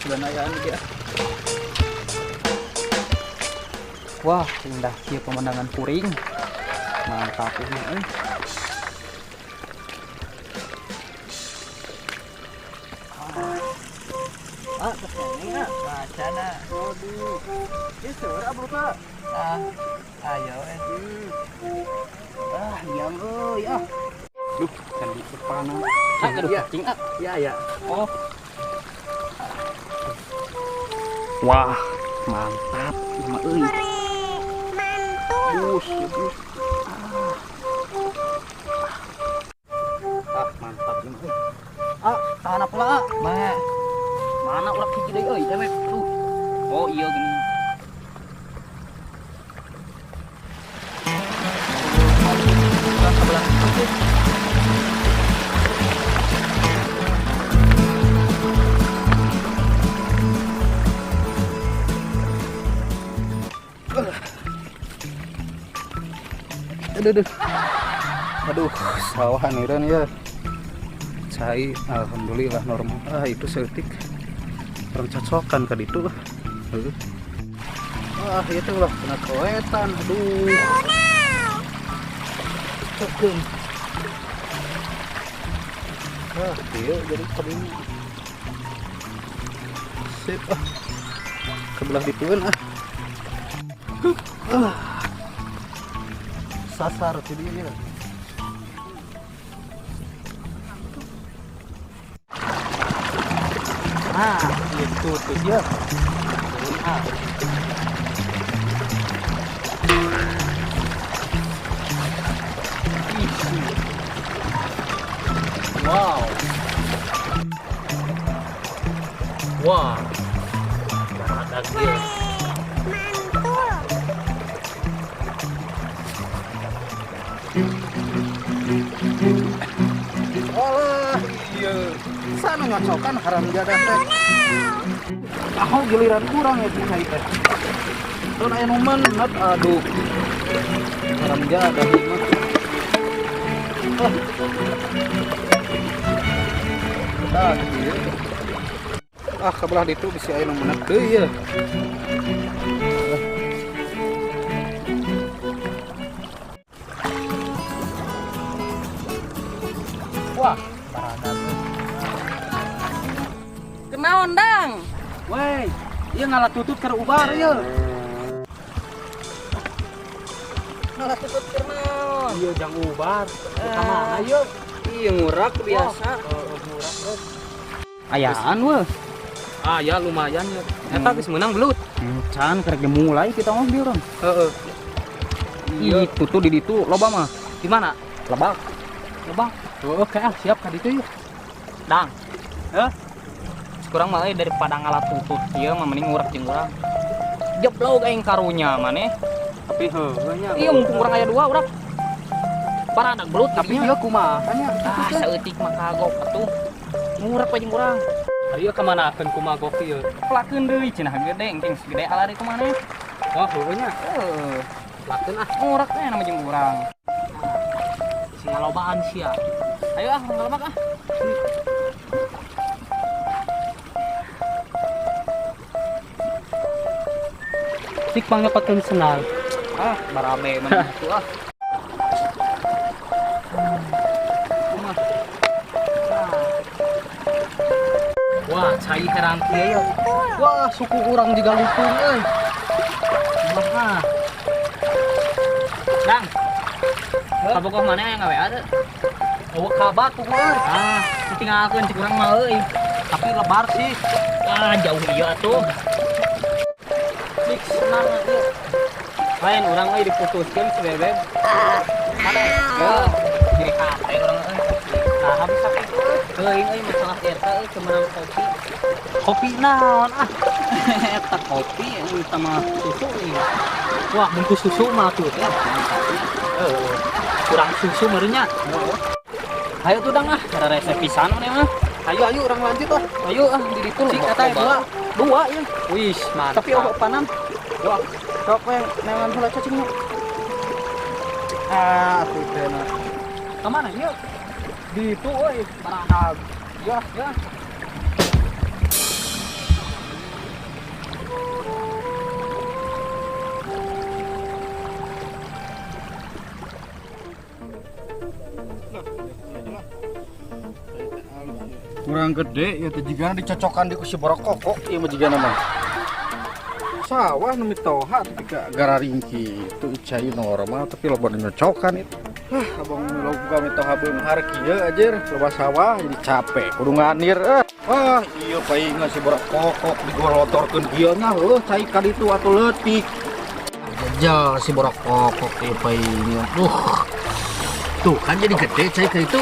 Danayaan dia. Wah, indah kia pemandangan puring. Mantap ini, kesini ah, bacana. Waduh, ini suara bro kak. Ayo Yang ah. Duh, candi kepana. Aduh, cacing ah. Ya. Oh. Wah, mantap. Ima Bus. Mantap ini. Tahan apa lah? Mana ulah hiji deui euy, demek. Oh, iya gini. Sebelah itu. Aduh, sawahan iran ya. Cai, alhamdulillah normal. Itu setik. Orang cocokan ke ditu. Itu lah kena kewetan. Aduh. Cokem. Iya jadi peding. Sip kebelah dituin sasar jadinya. Itu tuh dia. Wow. Wah. Ada dia. Olah, iya. Sana ngacokan haram jadah teh. Giliran kurang ya punya teh. Don aya nu menat, aduh. Haram jadah ieu mah. Kebelah ditu bisi aya nu menat deui ya. Wah, baradat. Kenaon dang? Woi, ieu ngalah tutut keur ubar ieu. Ngalah tutut keur naon? Ieu jang ubar. Ka mana ieu? Ieu ngurak biasa. Ngurak. Ayaan weh. Ya lumayan ya. Eta geus meunang belut. Can kerja mulai kita mobil dong. Heeh. Itu tuh di ditu loba mah. Di mana? Lebak. Oke, siap ka ditu yeuh. Dang. Kurang mah daripada ngalah tutut ieu mah mending ngurak jeung urang. Jeblog aing karunya maneh. Tapi heuh nya. Iya mumpung urang aya dua urang. Baradak belut Tapi ieu kumaha nya? Saeutik mah kagok atuh. Ngurak we jeung urang. Ieu ka manakeun kumagok ieu? Pelakeun deui cenah gede engking segede alari kumaneh. Oh, heuh nya. Pelakeun ngurak teh nama jeung urang. Sing lobaan sia. Ayo ngelebak Sik panglepatkeun senal. Barabe mah itu Wah, cai herang kieu. Wah, suku urang juga lupung euy. Kumaha? Dang. Kabogoh mana yang gawe ada? Oh, kabat tuh euy. Tinggalkeun cik urang mah euy. Tapi lebar sih. Jauh ieu atuh. Dik senang ieu. Lain urang euy diputuskeun si Bebeb. Mana? Ya, jadi hate urang euy. Nah, habis sakit. Teuing euy masalah eta euy kemenang kopi. Kopi naon Eta kopi sama susu nih. Wah, bungkus susu mah tuh ya. Kurang susu meureunnya. Ayo tuh dang ada resep pisan we mah. Ayo urang lanjut Ayo di ditu. Sik eta dua ya. Wih, mantap. Tapi obat panan. Wah, sok we neangan heula cacingnya. Tuh teh na. Ka mana ieu? Di itu euy, baradag. Ya. Kurang gede ya teh jigana dicocokan di ku si borok kokok ieu mah jigana mah. Sawah nu mitoha ketika gararingki itu cai normal tapi loba nyocokan itu. Abang loba mitoha beunghar kieu ajer loba sawah jadi capek kudu nganir. Ieu paingan si borok kokok digolotorkeun kieu nya heuh cai ka ditu atuh leutik. Jajal si borok kokok ieu paingan. Tuh kan jadi gede cai ka itu.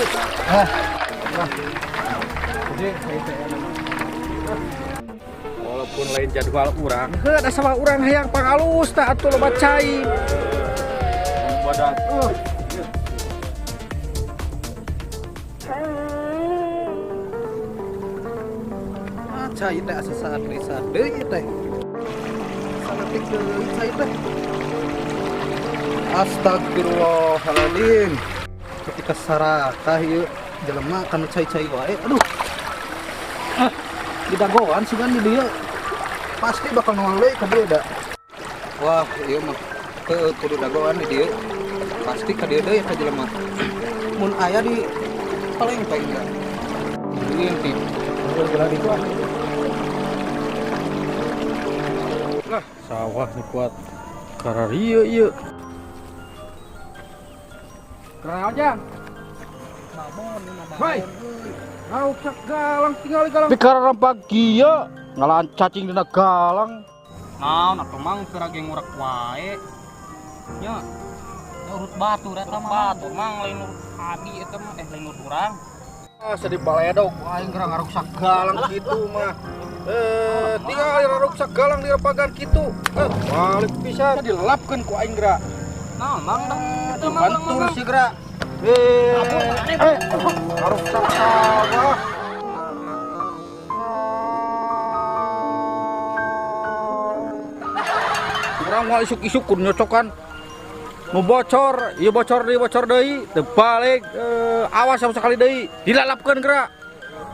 Walaupun lain jadwal urang, ada sama urang hayang pangalus tak atuh loba cai. Wadah. Cai teh asa saat risa deui teh. Sanatik deui cai teh. Astagfirullahaladzim. Ketika sarakah ieu jelema kana cai-cai wae. Aduh. Didagoan sih kan di dia. Pasti bakal noleh ka dia da. Wah, ieu mah kudu dagoan di dia. Pasti ka dia deui ka jelema. Mun aya di paling da. Ieu ti. Geula di tuh. Lah, sawah nu kuat. Kararia ieu. Kerang aja. Hei, rauk sak galang tinggal galang. Tapi karena pagi ya ngalan cacing dina galang. Naon atuh mang keur ge ngurek wae. Nya. Urut batu eta mah. Batu mang lain urut abi eta mah lain urut urang. Sedih baledog aing gerang ngaruk sak galang kitu mah. Tinggal ngaruk sak galang di repagan kitu. Balik pisan dilelapkeun ku aing geura. Naon mang dah. Bantur si geura. Ngaruk sak sawah. Urang mah isuk-isuk kudu nyocokan. Nu bocor, ieu bocor deui, teu balik, awas sama sekali deui, dilalapkeun geura.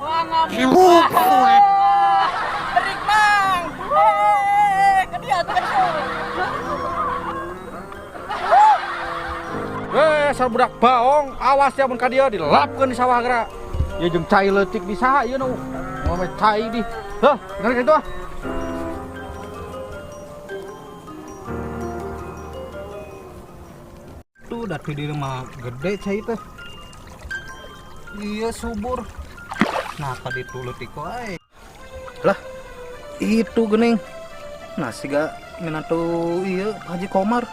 Wah ngabuk. Berik mang. Kadieu atuh. Asal budak baong, awas ya mun ka dieu dilalapkeun di sawah geura. Ieu jeung cai leutik di saha ieu nu? Momen cai di. Heuh, dengar kitu ah. Tuh dati di rumah gede cai teh. Iya subur. Nah tadi tuh leutik wae. Lah itu geuning. Nasi ga minatu ieu Haji Komar.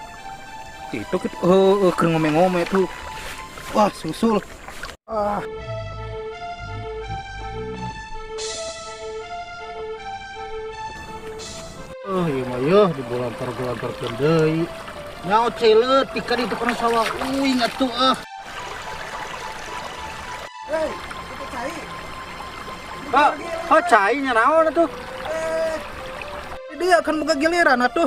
Itu keur ngome-ngome tuh. Wah susul. Ieu mah yeuh dibolantar-bolantarkeun deui. Nyaho cai leutik ka ditu kana sawah. Uing atuh Hei, itu cai. Cai nya naon atuh? Dia akan buka giliran atuh.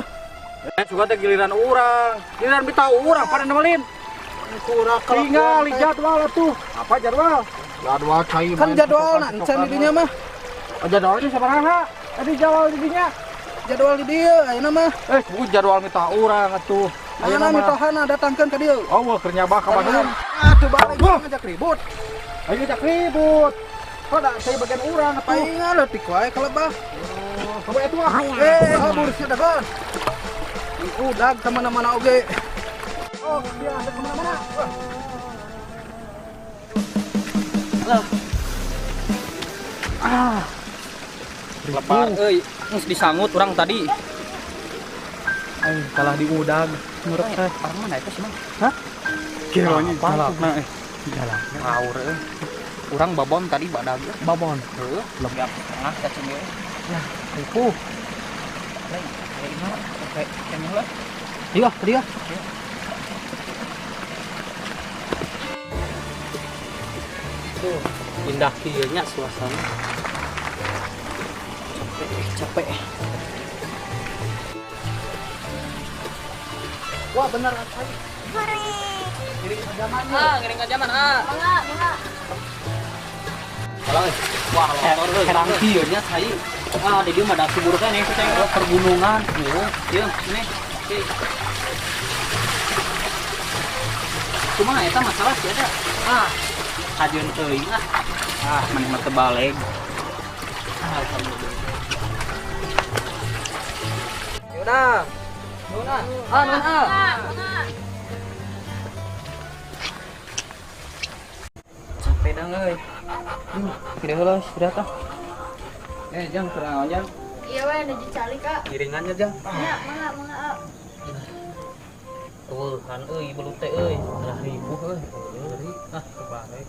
Juga teh giliran urang. Giliran bitau urang pada nemelin. Kurang Tinggal di jadwal atuh. Apa jadwal? Jadwal cai kan jadwal encan di dinya mah. Jadwalnya sabaraha? Tadi jadwal di dinya. Jadwal di dia ayeuna mah. Jadwal mita urang atuh. Ayeuna mitohana datangkeun ka dieu. Oh, wah keur nyabah ka Bandung. Atuh balik ngajak ribut. Ayo jak ribut. Pada saya bagian urang atuh. Paingan leutik wae kalebah. Coba itu ah. Kabur sia dagon. Udag kemana-mana oge. Oh, dia ada kemana-mana. Lepar euy, geus disangut urang tadi. Aing kalah di udag. Murek teh. Parang mana eta sih, Mang? Hah? Kiranya Jalakna Jalan. Ngawur euy. Urang babon tadi badag. babon. Heuh, lembab tengah cacing ge. Nah, ripuh. Lain, ini kayak kenyang lah. Iya, dia. Tuh, indah kieu nya suasana. Capek. Wah, bener cai. Ngiring ke zaman. Mangga. Kalau wah, motor herang kieu nya cai. Di dieu mah da subur kan itu teh pergunungan. Ieu, ini. Cuma eta masalah sih ada. Kajian teuing maneh mah teu baleg. Alhamdulillah. Yaudah. Nuna. Capek dah euy. Pindah heula, istirahat ah. Jang kurang Jang. Iya we ada dicali kak. Iringannya Jang. Ya mangga. Tuh kan euy belut teh euy. Udah ribu euy. Kebarek.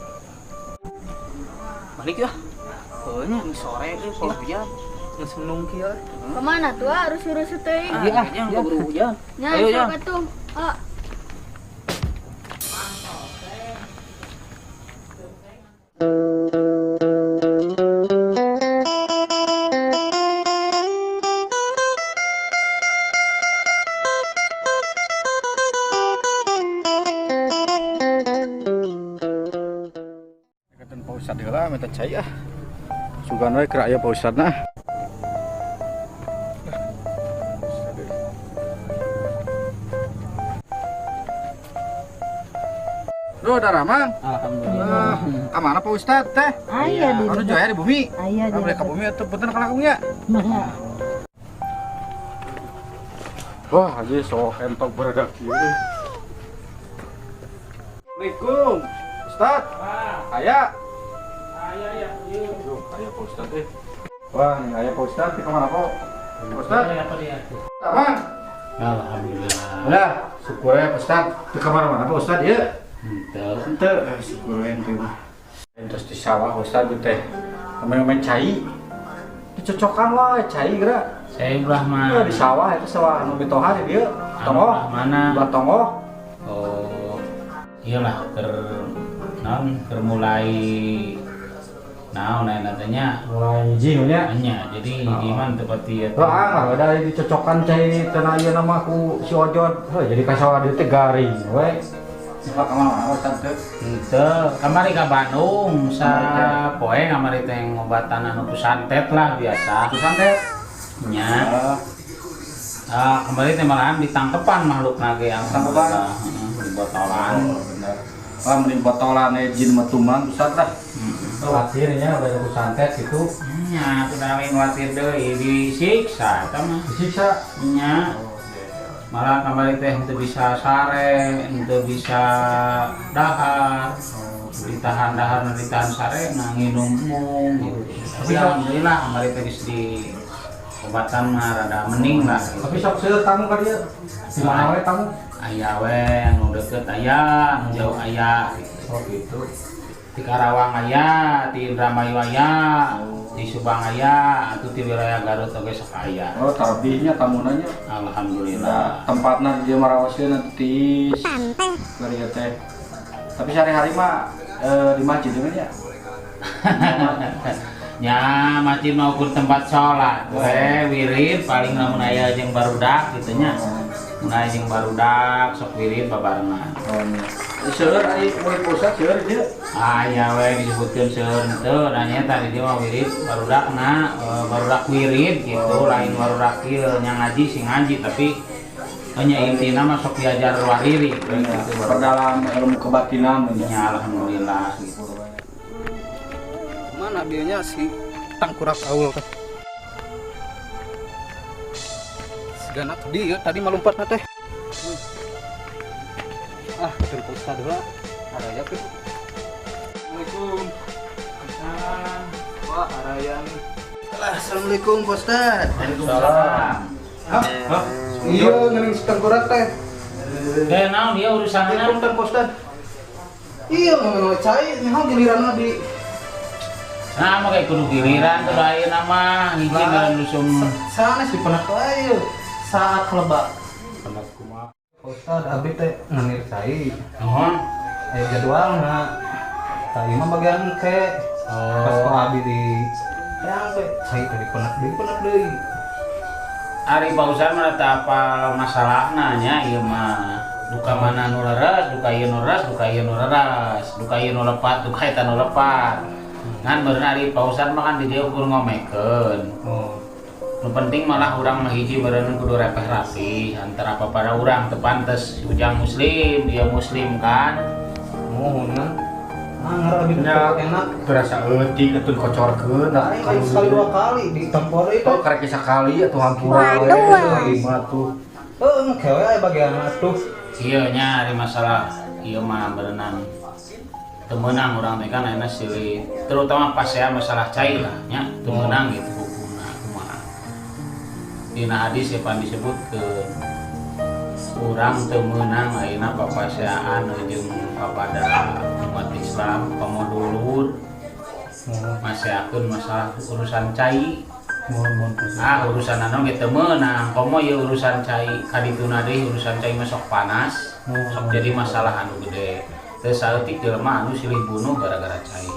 Balik ya. Heunya ini sore euy kalau hujan. Geus menung kieu. Kemana tuh harus urus teuing? Iya, yang keburu hujan. Nya Ayo, Jang. sok atuh. Kata Pak Ustad heula minta cai ah. Sugan we keur aya Pak Ustadna. Loh, darah mang. Alhamdulillah. Kamana Pak Ustad teh? Aya di. Anu joya di bumi. Aya di. Boleh ka bumi atuh punten kalakungnya. Mangga. Wah, haji sok entok beredak kieu. Assalamualaikum. Ustad. Aya. Ya. Aduh, aya Pak Ustad teh. Wah, ini aya Pak Ustad di kamar apa? Pak Ustad. Apa dia? Tamang. Alhamdulillah. Udah, syukur ya Pak Ustad. Di kamar mana Pak Ustad ya? Ente. Syukur ya ente. Terus di sawah Pak Ustad teh. Main cai. Dicocokan lah cai geura. Saya ulah mah. Di sawah itu sawah anu bitoha di dieu. Tongoh. Mana? Buat tongoh. Oh. Iyalah mulai naon nantinya Mulai hiji nya. hanya jadi gimana seperti itu. Lah, ada dicocokan cai cenah ieu nama ku si Ojod. Heuh, jadi ka sawah dieu teh garing we. Sila ka mana Ustad teh? Henteu, kamari ka Bandung sapoe kamari teh ngobatan anu ku santet lah biasa. Ku santet. Nya. Kembali teh malahan ditangkepan makhlukna ge yang Tangkepan? di botolan. Bener. Wah, mending botolan jin metuman Ustad lah. Khawatirnya ada ku santet gitu. Nya, kudu lain watir deui disiksa eta mah. Disiksa. Nya. Malah kembali teh itu bisa sare, itu bisa dahar, ditahan dahar, ditahan sare, nah nginum mung gitu. Tapi alhamdulillah kembali teh geus di obatan mah rada mending lah. Tapi sok seueur tamu ka dieu. Di mana we tamu? Aya we anu deukeut aya, anu jauh aya gitu. Oh gitu. Di Karawang aya, di Indramayu aya, di Subang aya, atau di wilayah Garut oge sok aya. Oh, tarbihnya tamunanya. Alhamdulillah. Tempatna di marawasieun nanti tis. Dari teh. Tapi sehari-hari mah di masjid ya. Ya, masjid mau ukur tempat sholat, wirid paling lamun aya jeung barudak gitu nya. Mun aya jeung barudak sok wirid babarengan. Seueur ari poe puasa seueur dieu. Aya we disebutkeun seueur henteu, da nya tadi dia mah wirid barudakna, barudak wirid gitu, lain barudak ieu nya ngaji sing ngaji tapi hanya intina mah sok diajar wariri gitu. Dalam ilmu kebatinan Ya alhamdulillah gitu. Mana dianya si tangkurak aul teh. Segana tadi tadi malumpat teh. Terus Ustad heula. Araya ke. Assalamualaikum. Wah, araya nih. Assalamualaikum Pak Ustad. Waalaikumsalam. Iya, ngening si tangkurak teh. Naon dia urusanna? Punten Pak Ustad. Iya, ngomong cai, nyaho giliran di Nah, mah kayak kudu giliran tuh ayeuna mah hiji ngaran lusum sana si penak wae saat kelebak. penak kumaha. Ustad abi teh nganir cai. Nuhun. Jadwalna. Tadi mah bagian ke pas ko abi di yang teh cai tadi penak deui. Ari pausan mah teh apa masalahna nya ieu mah. Duka mana nu leres, duka ieu nu leres, duka ieu nu leres, duka ieu nu lepat, duka eta nu lepat. Ngan bener ari pausan mah kan di dieu ukur ngomekeun. Nu penting malah urang mah hiji meureun kudu repeh rapi antara papada urang teu pantes ujang muslim, dia muslim kan. Mohon kan. abis Ya. enak. Berasa eutik atuh kocorkeun. Lain sekali 2 kali ditampor itu. Oh, karek sekali atuh hampura we. Lima tuh. Heeh, kewe aya bagian atuh. Iya nya ada masalah iya mah berenang temenang orang teh kan enak silih terutama pas ya masalah cai lah nya temenang gitu hukumna kumaha dina hadis ya pan disebut ke urang temenang ayeuna papasiaan jeung papada umat Islam pamodulur masyakeun masalah urusan cai. Ah urusan anu ge teu meunang, komo ye urusan cai kadituna deui urusan cai masuk panas, sok jadi masalah anu gede. Teu saeutik jelema anu silih bunuh gara-gara cai.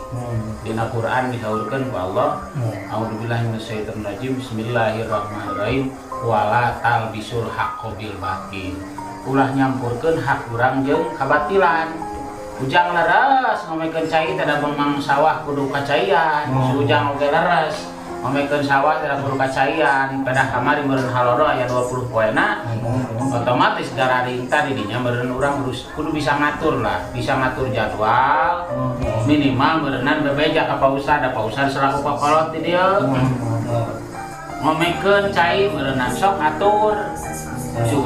Dina Quran disaurkeun ku Allah, A'udzubillahi minasyaitonir rajim, Bismillahirrahmanirrahim, wala talbisul haqqo bil batil. Ulah nyampurkeun hak urang jeung kabatilan. Ujang leres ngamekeun cai teh da memang sawah kudu kacaian, ujang oge leres. Mamekeun sawah tidak perlu kacaian, pedah kamari meureun haloro aya 20 poena, otomatis gararing tadi dinya meureun urang kudu bisa ngatur lah, bisa ngatur jadwal, minimal meureunnan bebeja ka pausad, da pausad selaku pakolot di dieu. Mamekeun cai meureunnan sok atur.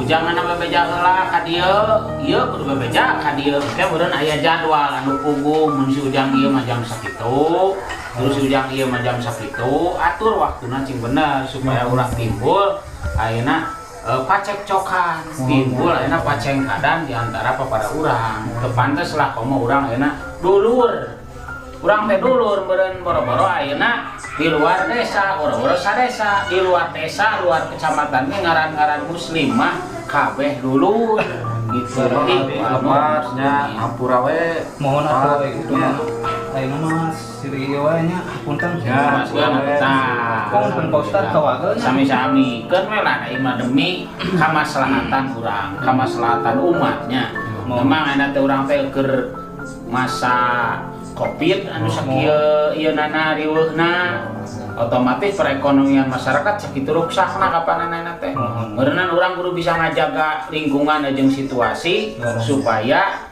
Jangan bebeja heula ka dieu, ieu kudu bebeja ka dieu, teh meureun aya jadwal anu punggung mun si ujang ieu mah jam sakitu. Terus ujang ieu mah jam sakitu, atur waktuna cing bener supaya ulah timbul ayeuna pacekcokan, timbul ayeuna pacengkadan di antara papada urang. Teu pantes lah komo urang ayeuna dulur. Urang teh dulur meureun boro-boro ayeuna di luar desa, boro-boro sadesa, di luar desa, luar kecamatan ge ngaran-ngaran muslim mah kabeh dulur. Gitu Lepasnya hampura we. Mohon atuh gitu mah. Ayeuna mah siri ieu we nya punten. Ya, Pun Pak Ustad kawageun. Sami-sami keun we lah ieu mah demi kamaslahatan urang, kamaslahatan umatnya. Memang ana teh urang teh keur masa Covid anu sakieu ieunana riweuhna otomatis perekonomian masyarakat sakitu ruksakna kapanana teh. Meureunna urang kudu bisa ngajaga lingkungan jeung situasi supaya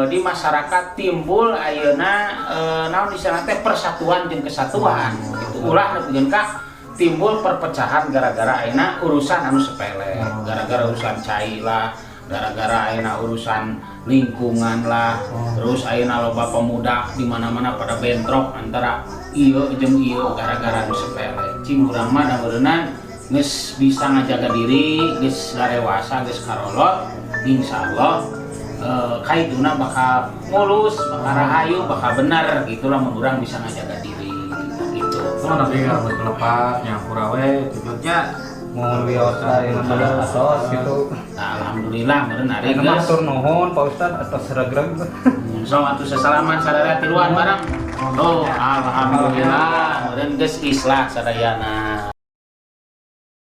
di masyarakat timbul ayeuna naon disana teh persatuan jeung kesatuan gitu. Ulah nepikeun ka timbul perpecahan gara-gara ayeuna urusan anu sepele, gara-gara urusan cai lah, gara-gara ayeuna urusan lingkungan lah, terus ayeuna loba pemuda di mana-mana pada bentrok antara ieu jeung ieu gara-gara anu sepele. Cing urang mah da meureunnan geus bisa ngajaga diri, geus garewasa, geus karolot, insyaallah kaituna bakal mulus, bakal rahayu, bakal bener gitulah mun urang bisa ngajaga diri gitu. Cuman tapi kalau lepas nyampura we tujuannya Mohon wios ayeuna atos gitu. Nah, alhamdulillah meureun ari Ayeuna geus. matur nuhun Pak Ustad atas regreg. So atuh sasalaman sadaya tiluan bareng. Oh, alhamdulillah meureun geus islah sadayana.